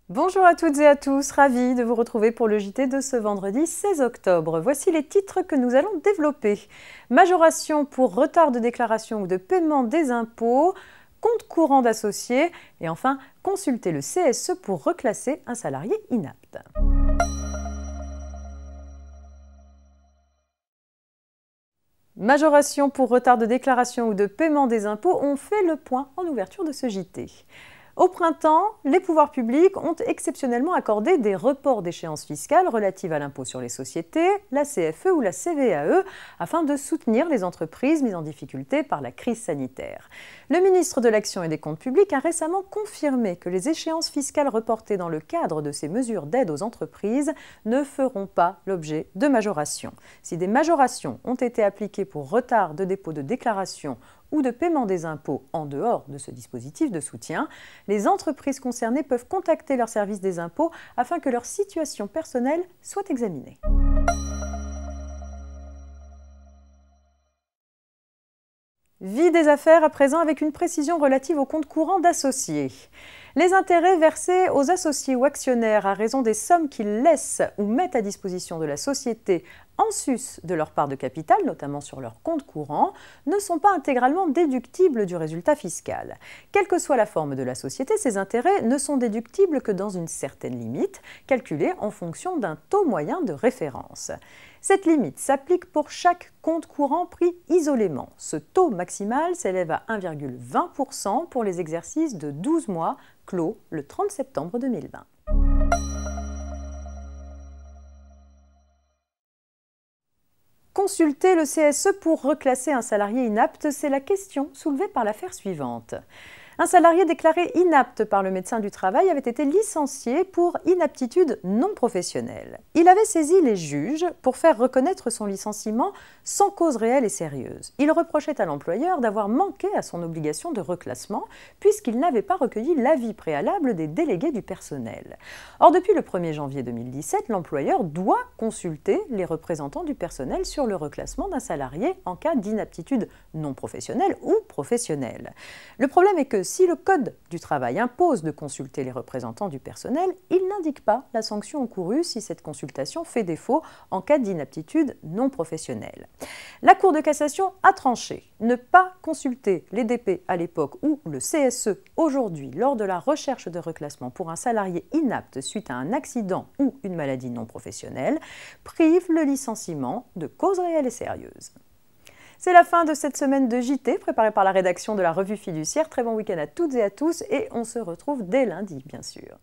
Bonjour à toutes et à tous, ravie de vous retrouver pour le JT de ce vendredi 16 octobre. Voici les titres que nous allons développer. Majoration pour retard de déclaration ou de paiement des impôts, compte courant d'associés et enfin consulter le CSE pour reclasser un salarié inapte. Majoration pour retard de déclaration ou de paiement des impôts, on fait le point en ouverture de ce JT. Au printemps, les pouvoirs publics ont exceptionnellement accordé des reports d'échéances fiscales relatives à l'impôt sur les sociétés, la CFE ou la CVAE, afin de soutenir les entreprises mises en difficulté par la crise sanitaire. Le ministre de l'Action et des Comptes publics a récemment confirmé que les échéances fiscales reportées dans le cadre de ces mesures d'aide aux entreprises ne feront pas l'objet de majoration. Si des majorations ont été appliquées pour retard de dépôt de déclaration ou de paiement des impôts en dehors de ce dispositif de soutien, les entreprises concernées peuvent contacter leur service des impôts afin que leur situation personnelle soit examinée. Vie des affaires à présent avec une précision relative au compte courant d'associés. Les intérêts versés aux associés ou actionnaires à raison des sommes qu'ils laissent ou mettent à disposition de la société en sus de leur part de capital, notamment sur leur compte courant, ne sont pas intégralement déductibles du résultat fiscal. Quelle que soit la forme de la société, ces intérêts ne sont déductibles que dans une certaine limite, calculée en fonction d'un taux moyen de référence. Cette limite s'applique pour chaque compte courant pris isolément. Ce taux maximal s'élève à 1,20% pour les exercices de 12 mois clos le 30 septembre 2020. Consulter le CSE pour reclasser un salarié inapte, c'est la question soulevée par l'affaire suivante. Un salarié déclaré inapte par le médecin du travail avait été licencié pour inaptitude non professionnelle. Il avait saisi les juges pour faire reconnaître son licenciement sans cause réelle et sérieuse. Il reprochait à l'employeur d'avoir manqué à son obligation de reclassement puisqu'il n'avait pas recueilli l'avis préalable des délégués du personnel. Or, depuis le 1er janvier 2017, l'employeur doit consulter les représentants du personnel sur le reclassement d'un salarié en cas d'inaptitude non professionnelle ou professionnelle. Le problème est que si le Code du travail impose de consulter les représentants du personnel, il n'indique pas la sanction encourue si cette consultation fait défaut en cas d'inaptitude non professionnelle. La Cour de cassation a tranché. Ne pas consulter les DP à l'époque ou le CSE aujourd'hui lors de la recherche de reclassement pour un salarié inapte suite à un accident ou une maladie non professionnelle prive le licenciement de cause réelle et sérieuse. C'est la fin de cette semaine de JT préparée par la rédaction de la Revue Fiduciaire. Très bon week-end à toutes et à tous et on se retrouve dès lundi, bien sûr.